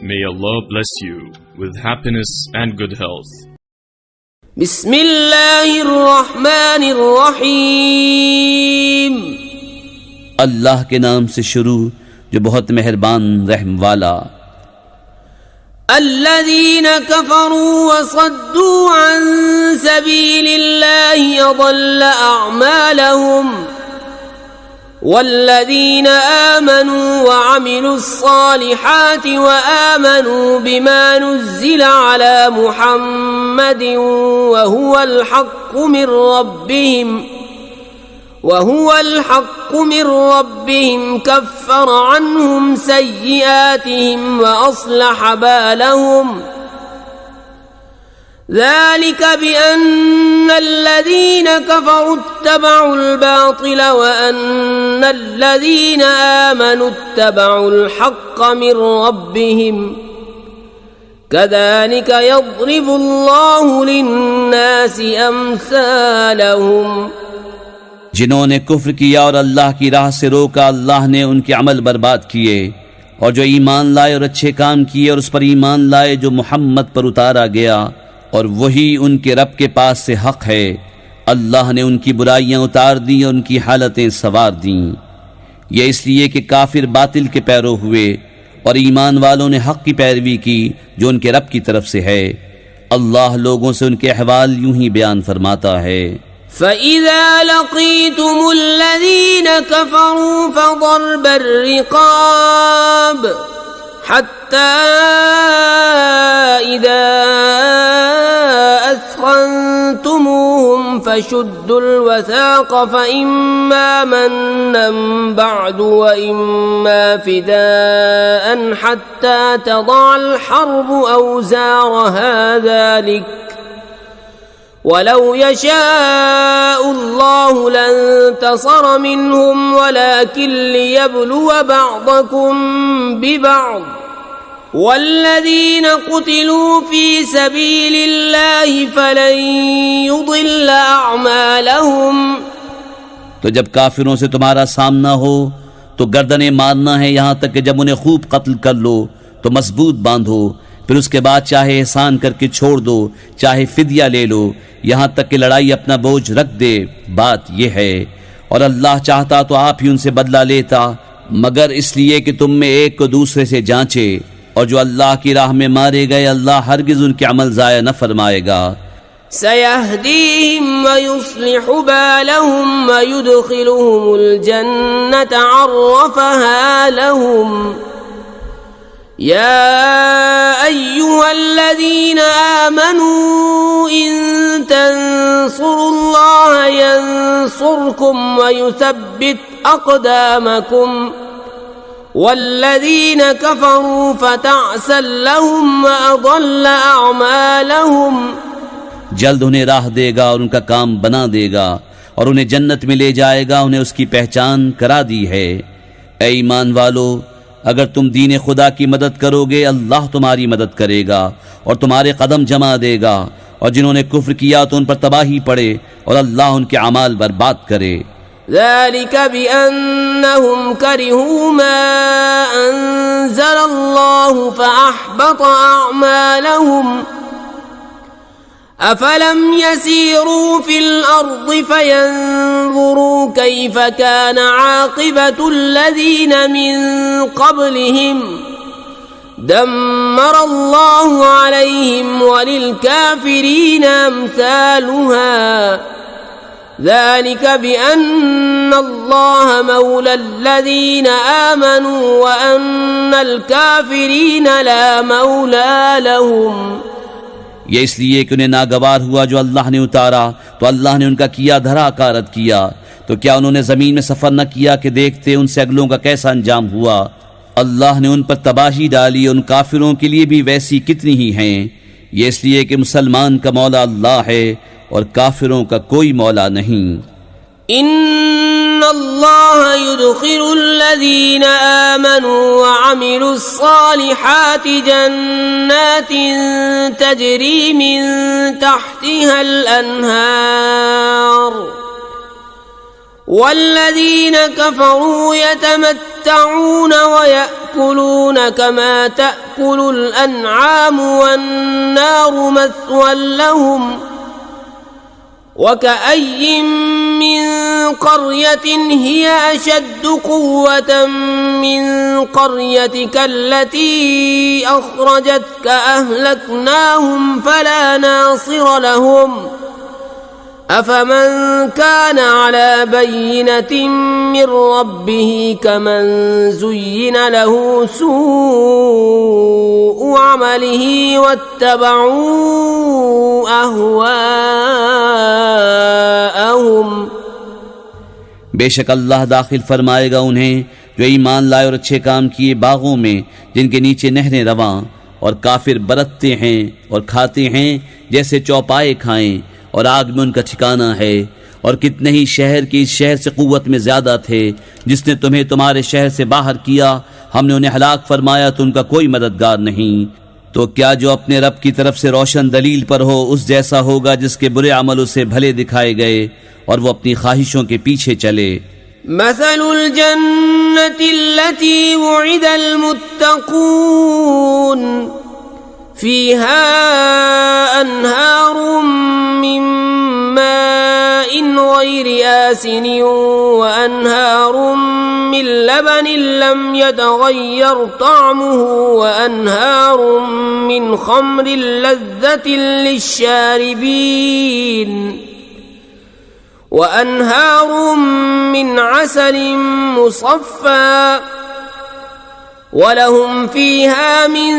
May Allah bless you with happiness and good health. बिस्मिल्लाहिर्रहमानिर्रहीम। अल्लाह के नाम से शुरू जो बहुत मेहरबान रहम वाला। الذين كفروا وصدوا عن سبيل الله أضل أعمالهم والذين آمنوا وعملوا الصالحات وآمنوا بما نزل على محمد وهو الحق من ربهم كفر عنهم سيئاتهم وأصلح بالهم ذلك بأن الذين كفروا اتبعوا الباطل وأن الذين آمنوا اتبعوا الحق من ربهم كذلك يضرب الله للناس أمثالهم। जिन्होंने कुफ्र किया और अल्लाह की राह से रोका, अल्लाह ने उनके अमल बर्बाद किए, और जो ईमान लाए और अच्छे काम किए और उस पर ईमान लाए जो मोहम्मद पर उतारा गया और वही उनके रब के पास से हक है, अल्लाह ने उनकी बुराइयां उतार दी और उनकी हालतें सवार दी। ये इसलिए कि काफिर बातिल के पैरो हुए और ईमान वालों ने हक की पैरवी की जो उनके रब की तरफ से है। अल्लाह लोगों से उनके अहवाल यूं ही बयान फरमाता है। فإذا لقيتم الذين كفروا فضرب الرقاب حتى إذا أثخنتموهم فشدوا الوثاق فإما منا بعد وإما فداء حتى تضع الحرب أوزارها ذلك ولو يشاء الله لانتصر منهم ولكن ليبلو بعضكم ببعض والذين قتلوا في سبيل الله فلن يضل أعمالهم। तो जब काफिरों से तुम्हारा सामना हो तो गर्दनें मारना है, यहाँ तक कि जब उन्हें खूब कत्ल कर लो तो मजबूत बांधो, फिर उसके बाद चाहे एहसान करके छोड़ दो, चाहे फिदिया ले लो, यहाँ तक कि लड़ाई अपना बोझ रख दे। बात यह है, और अल्लाह चाहता तो आप ही उनसे बदला लेता, मगर इसलिए कि तुम में एक को दूसरे से जांचे, और जो अल्लाह की राह में मारे गए अल्लाह हरगिज उनके अमल जाया न फरमाएगा। सयहदीहिम व युस्लिहु बालहुम व युदखिलुहुमुल जन्नत अर्रफहा लहुम। या अय्युहल्लज़ीना आमनू इन तंसुरुल्लाह यंसुरकुम व युथब्बित अक़दामकुम वल्लज़ीन कफ़रू फ़तअसल लहुम व अज़ल्ल अअमालहुम। जल्द उन्हें राह देगा और उनका काम बना देगा और उन्हें जन्नत में ले जाएगा, उन्हें उसकी पहचान करा दी है। ऐ ईमान वालो, अगर तुम दीन खुदा की मदद करोगे अल्लाह तुम्हारी मदद करेगा और तुम्हारे कदम जमा देगा, और जिन्होंने कुफ्र किया तो उन पर तबाही पड़े और अल्लाह उनके अमाल बर्बाद करे। ذلك بأنهم كرهوا ما أنزل الله فأحبط أعمالهم أفلم يسيروا في الأرض فينظروا كيف كان عاقبة الذين من قبلهم دمر الله عليهم وللكافرين أمثالها ذلك بأن الله مولى الذين آمنوا وأن الكافرين لا مولى لهم। ये इसलिए कि उन्हें नागवार हुआ जो अल्लाह ने उतारा, तो अल्लाह ने उनका किया धरा कारत किया। तो क्या उन्होंने जमीन में सफर न किया कि देखते उनसे अगलों का कैसा अंजाम हुआ। अल्लाह ने उन पर तबाही डाली, उन काफिरों के लिए भी वैसी कितनी ही हैं। ये इसलिए कि मुसलमान का मौला अल्लाह है और काफिरों का कोई मौला नहीं। इन्नल्लाह युदखिलुल्लज़ीना आमनू व अमिलुस्सालिहाति जन्नातिन तजरी मिन तहतिहल अन्हार वल्लज़ीना कफरू यतमत्तऊन व यअकुलून कमा تأكل الأنعام والنار مثوى لهم وكأي من قرية هي أشد قوة من قريتك التي أخرجتك أهلكناهم فلا ناصر لهم أفمن كان على بينة من ربه كمن زين له سوء عمله واتبعوا أهواءهم बेशक अल्लाह दाखिल फरमाएगा उन्हें जो ईमान लाए और अच्छे काम किए बागों में जिनके नीचे नहरें रवां, और काफिर बरतते हैं और खाते हैं जैसे चौपाए खाएं, और आग में उनका ठिकाना है। और कितने ही शहर के इस शहर से कुव्वत में ज्यादा थे जिसने तुम्हें तुम्हारे शहर से बाहर किया, हमने उन्हें हलाक फरमाया तो उनका कोई मददगार नहीं। तो क्या जो अपने रब की तरफ से रोशन दलील पर हो उस जैसा होगा जिसके बुरे अमल उसे भले दिखाए गए और वो अपनी ख्वाहिशों के पीछे चले। मसलुल जन्नति अल्लती वुइदल मुत्तकून फीहा अन्हारुम मिन माइन गैरि आसिन व अन्हारुम मिन लबनिन लम यतगय्यर तअमुहु व अन्हारुम मिन खम्रिन लज़्ज़तिन लिश्शारिबीन وأنهار من عسل مصفى ولهم فيها من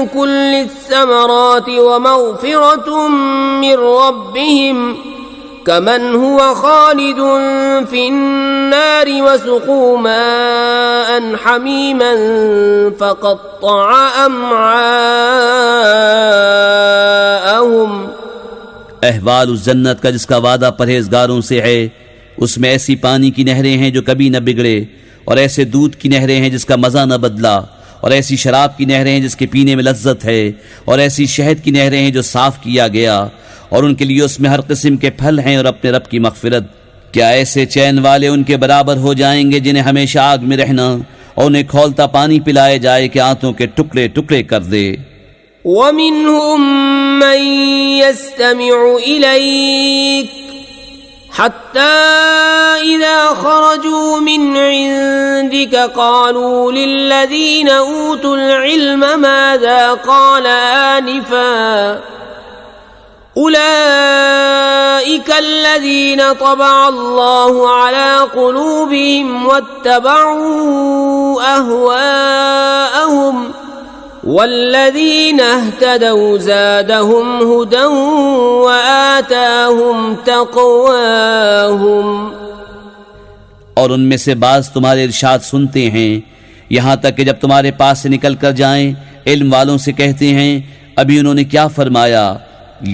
كل الثمرات ومغفرة من ربهم كمن هو خالد في النار وسقوا ماء حميما فقطع أمعاءهم अहवाल उस जन्नत का जिसका वादा परहेजगारों से है, उसमें ऐसी पानी की नहरें हैं जो कभी न बिगड़े, और ऐसे दूध की नहरें हैं जिसका मजा न बदला, और ऐसी शराब की नहरें हैं जिसके पीने में लज्जत है, और ऐसी शहद की नहरें हैं जो साफ किया गया, और उनके लिए उसमें हर किस्म के फल हैं और अपने रब की मगफिरत। क्या ऐसे चैन वाले उनके बराबर हो जाएंगे जिन्हें हमेशा आग में रहना और उन्हें खौलता पानी पिलाए जाए कि आंतों के टुकड़े टुकड़े कर दे। ومنهم من يستمع إليك حتى إذا خرجوا من عندك قالوا للذين أوتوا العلم ماذا قال آنفا أولئك الذين طبع الله على قلوبهم واتبعوا أهواءهم والذين اهتدوا زادهم هدى وآتاهم तक़वाहुम। और उनमें से बाज तुम्हारे इरशाद सुनते हैं यहाँ तक कि जब तुम्हारे पास से निकल कर जाएं इल्म वालों से कहते हैं अभी उन्होंने क्या फरमाया।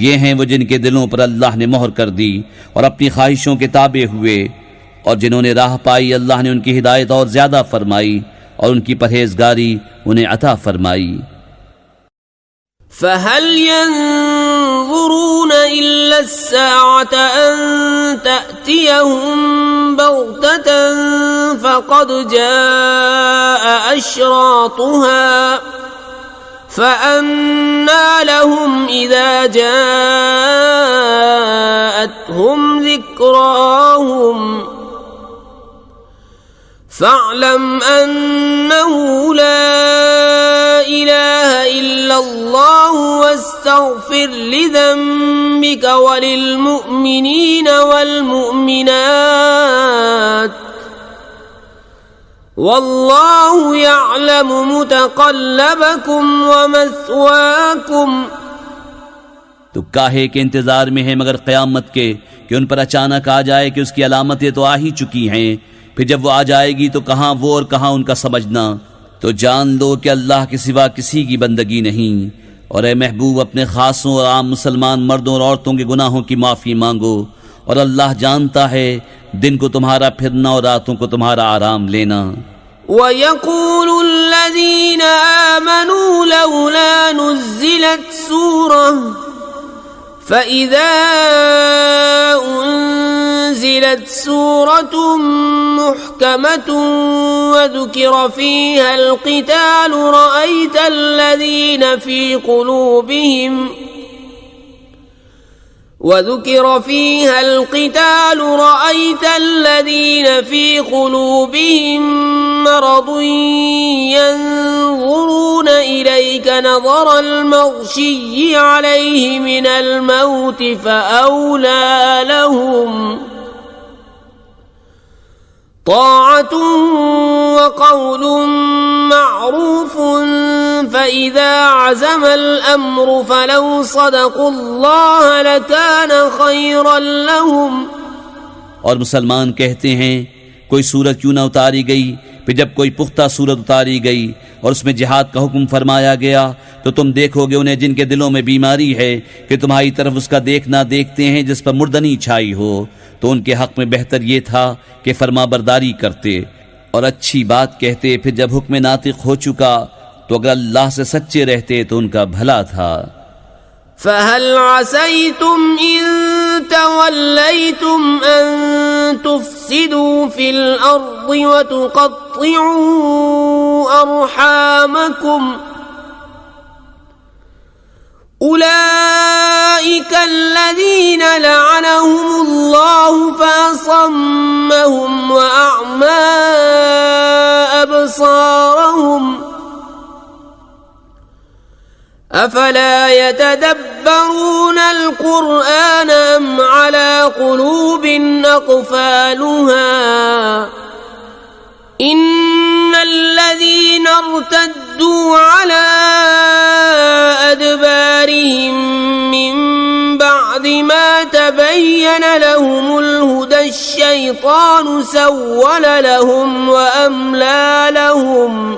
ये हैं वो जिनके दिलों पर अल्लाह ने मोहर कर दी और अपनी ख्वाहिशों के ताबे हुए, और जिन्होंने राह पाई अल्लाह ने उनकी हिदायत और ज्यादा फरमाई और उनकी परहेजगारी उन्हें अता फरमाई। فهل ينظرون إلا الساعة أن تأتيهم بغتة فقد جاء أشراطها فأنى لهم إذا جاءتهم ذكراهم فاعلم أنه لا إله إلا الله واستغفر لذنبك وللمؤمنين والمؤمنات والله يعلم متقلبكم ومثواكم। तो काहे के इंतजार में है मगर क़यामत के कि उन पर अचानक आ जाए कि उसकी अलामतें तो आ ही चुकी हैं, फिर जब वो आ जाएगी तो कहाँ वो और कहाँ उनका समझना। तो जान लो कि अल्लाह के सिवा किसी की बंदगी नहीं, और ए महबूब अपने खासों और आम मुसलमान मर्दों और औरतों के गुनाहों की माफ़ी मांगो, और अल्लाह जानता है दिन को तुम्हारा फिरना और रातों को तुम्हारा आराम लेना। वयक़ूलु अल्लज़ीना आमनू लौला नुज़्ज़िलत सूरह फ़इज़ा उन्ज़िलत सूरतुम मुहकमतुन वज़ुकिर फ़ीहा अल-क़िताल रअयतल الذين في قلوبهم وذكر فيها القتال رأيت الذين في قلوبهم مرض ينظرون إليك نظر المغشي عليه من الموت فأولى لهم طاعة وقول معروف فإذا عزم الأمر فلو صدقوا الله لكان خيرا لهم। और मुसलमान कहते हैं कोई सूरत क्यों न उतारी गई, फिर जब कोई पुख्ता सूरत उतारी गई और उसमें जिहाद का हुक्म फरमाया गया तो तुम देखोगे उन्हें जिनके दिलों में बीमारी है कि तुम्हारी तरफ उसका देखना देखते हैं जिस पर मुर्दनी छाई हो, तो उनके हक में बेहतर ये था कि फरमाबरदारी करते और अच्छी बात कहते। फिर जब हुक्म नातिक हो चुका तो अगर अल्लाह से सच्चे रहते तो उनका भला था। فهل عسيتم إن توليتم أن تفسدوا في الأرض وتقطعوا أرحامكم أولئك الذين لعنهم الله فأصمهم وأعمى أبصارهم أفلا يتدبرون القرآن أم على قلوب أقفالها إن الذين ارتدوا على أدبارهم من بعد ما تبين لهم الهدى الشيطان سول لهم وأملى لهم।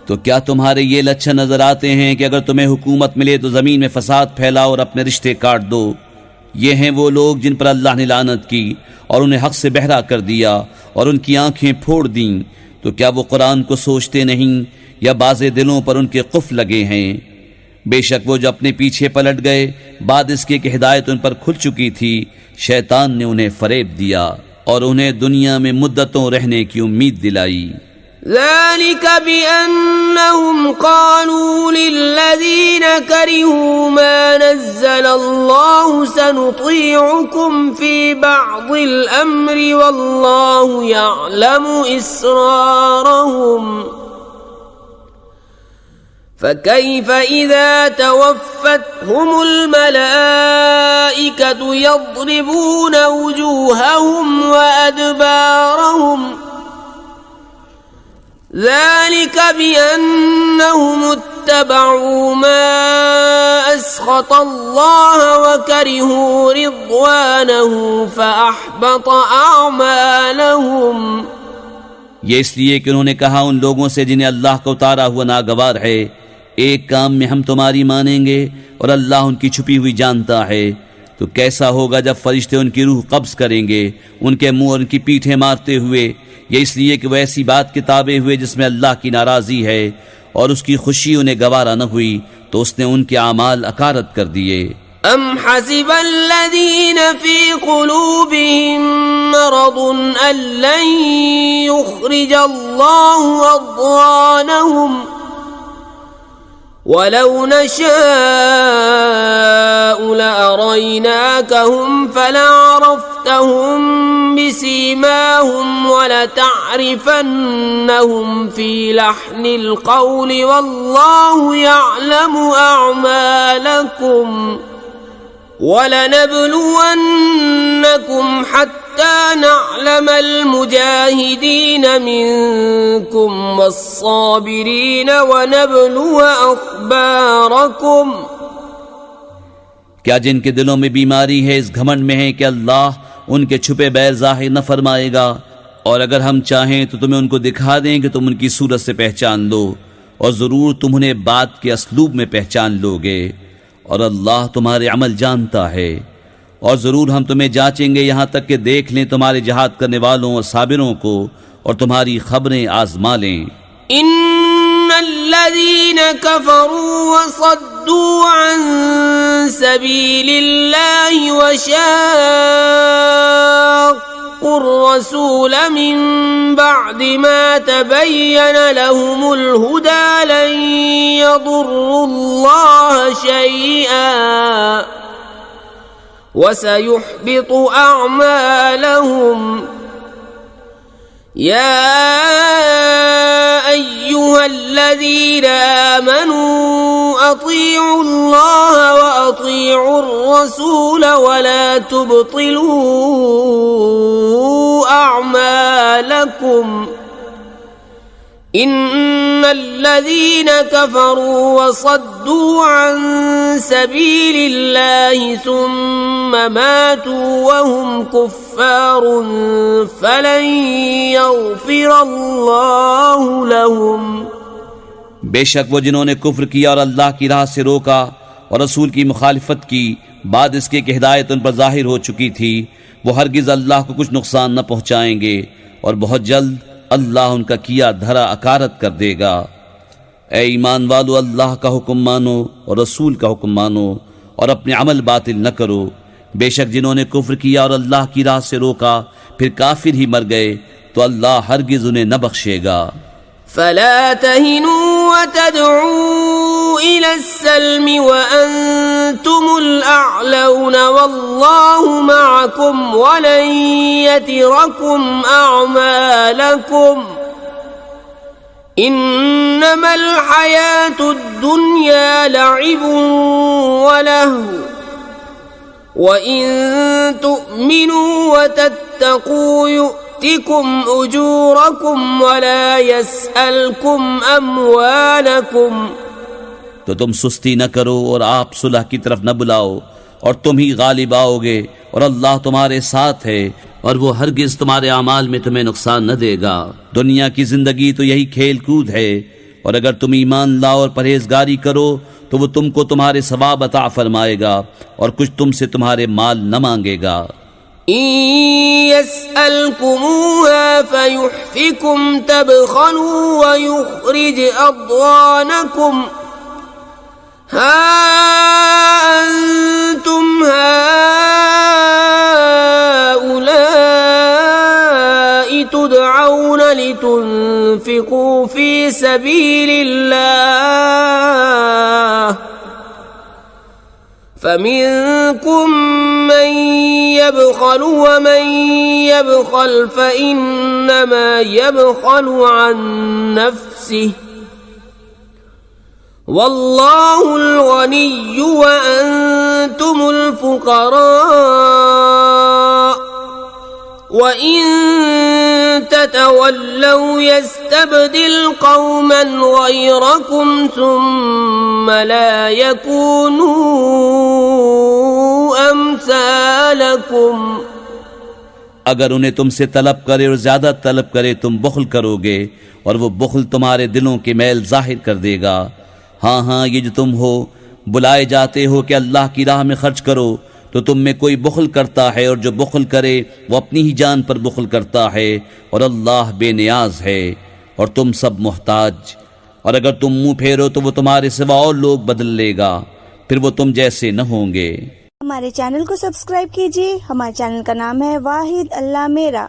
तो क्या तुम्हारे ये लक्षण नजर आते हैं कि अगर तुम्हें हुकूमत मिले तो जमीन में फसाद फैलाओ और अपने रिश्ते काट दो। ये हैं वो लोग जिन पर अल्लाह ने लानत की और उन्हें हक से बहरा कर दिया और उनकी आंखें फोड़ दी। तो क्या वो कुरान को सोचते नहीं या बाज़े दिलों पर उनके कुफ लगे हैं? बेशक वो जो अपने पीछे पलट गए बाद इसके कि हिदायत उन पर खुल चुकी थी, शैतान ने उन्हें फरेब दिया और उन्हें दुनिया में मुद्दतों रहने की उम्मीद दिलाई। ذلك بأنهم قالوا للذين كرهوا ما نزل الله سنطيعكم في بعض الأمر والله يعلم إسرارهم فكيف إذا توفتهم الملائكة يضربون وجوههم وأدبارهم ذلك بأنهم اتبعوا ما أسخط الله وكرهوا رضوانه فأحبط أعمالهم। ये इसलिए कि उन्होंने कहा उन लोगों से जिन्हें अल्लाह का उतारा हुआ नागवार है, एक काम में हम तुम्हारी मानेंगे और अल्लाह उनकी छुपी हुई जानता है। तो कैसा होगा जब फरिश्ते उनकी रूह कब्ज करेंगे उनके मुंह और उनकी पीठें मारते हुए। ये इसलिए कि वह ऐसी बात के ताबे हुए जिसमें अल्लाह की नाराजी है और उसकी खुशी उन्हें गवारा न हुई तो उसने उनके अमाल अकारत कर दिए। أم حسب الذين في قلوبهم مرض أن لن يخرج الله أضغانهم ولو نشاء لأريناكهم فلعرفتهم بسيماهم ولتعرفنهم في لحن القول والله يعلم أعمالكم ولنبلونكم حتى نعلم المجاهدين منكم والصابرين ونبلو أخباركم। क्या जिनके दिलों में बीमारी है इस घमंड में है कि अल्लाह उनके छुपे बैर जाहिर न फरमाएगा, और अगर हम चाहें तो तुम्हें उनको दिखा दें कि तुम उनकी सूरत से पहचान लो, और जरूर तुम उन्हें बात के असलूब में पहचान लोगे, और अल्लाह तुम्हारे अमल जानता है। और जरूर हम तुम्हें जांचेंगे यहाँ तक कि देख लें तुम्हारे जिहाद करने वालों और साबिरों को और तुम्हारी खबरें आजमा लें। इन्नल्लज़ीन कफ़रू वसद्दू अन सबीलिल्लाहि वशाक़्क़ुर रसूल मिन बअदि मा तबय्यन लहुमुल हुदा लन يضروا الله شيئا وسيحبط أعمالهم يا أيها الذين آمنوا أطيعوا الله وأطيعوا الرسول ولا تبطلوا أعمالكم إن الذين كفروا وصدوا عن سبيل الله ثم ماتوا وهم كفار فلن يغفر الله لهم। बेशक वो जिन्होंने कुफ्र किया और अल्लाह की राह से रोका और रसूल की मुखालिफत की बाद इसके कि हिदायत उन पर जाहिर हो चुकी थी, वो हरगिज अल्लाह को कुछ नुकसान न पहुंचाएंगे और बहुत जल्द अल्लाह उनका किया धरा अकारत कर देगा। ए ईमान वालो, अल्लाह का हुक्म मानो और रसूल का हुक्म मानो और अपने अमल बातिल न करो। बेशक जिन्होंने कुफ्र किया और अल्लाह की राह से रोका फिर काफिर ही मर गए तो अल्लाह हरगिज उन्हें न बख्शेगा। فلا تهنوا وتدعوا إلى السلم وأنتم الأعلون والله معكم ولن يتركم أعمالكم إنما الحياة الدنيا لعب ولهو وإن تؤمنوا وتتقوا يؤتكم أجوركم ولا يسألكم أموالكم। तो तुम सुस्ती न करो और आप सुलह की तरफ न बुलाओ और तुम ही गालिब आओगे और अल्लाह तुम्हारे साथ है और वो हरगिज तुम्हारे अमाल में तुम्हें नुकसान न देगा। दुनिया की जिंदगी तो यही खेल कूद है और अगर तुम ईमान लाओ और परहेजगारी करो तो वो तुमको तुम्हारे सवाब अता फरमाएगा और कुछ तुमसे तुम्हारे माल न मांगेगा। يسألكموها فيحفكم تبخلوا ويخرج أضغانكم ها أنتم هؤلاء تدعون لتنفقوا في سبيل الله فمنكم من يبخل ومن يبخل فإنما يبخل عن نفسه والله الغني وأنتم الفقراء وإن تتولوا يستبدل قوما غيركم ثم لا يكونوا أمثالكم। अगर उन्हें तुमसे तलब करे और ज्यादा तलब करे तुम बुखल करोगे और वो बुखल तुम्हारे दिलों के मैल जाहिर कर देगा। हाँ हाँ, ये जो तुम हो बुलाए जाते हो कि अल्लाह की राह में खर्च करो तो तुम में कोई बुखल करता है और जो बुखल करे वो अपनी ही जान पर बुखल करता है और अल्लाह बेनियाज है और तुम सब मोहताज। और अगर तुम मुंह फेरो तो वो तुम्हारे सिवा और लोग बदल लेगा, फिर वो तुम जैसे न होंगे। हमारे चैनल को सब्सक्राइब कीजिए। हमारे चैनल का नाम है वाहिद अल्लाह मेरा।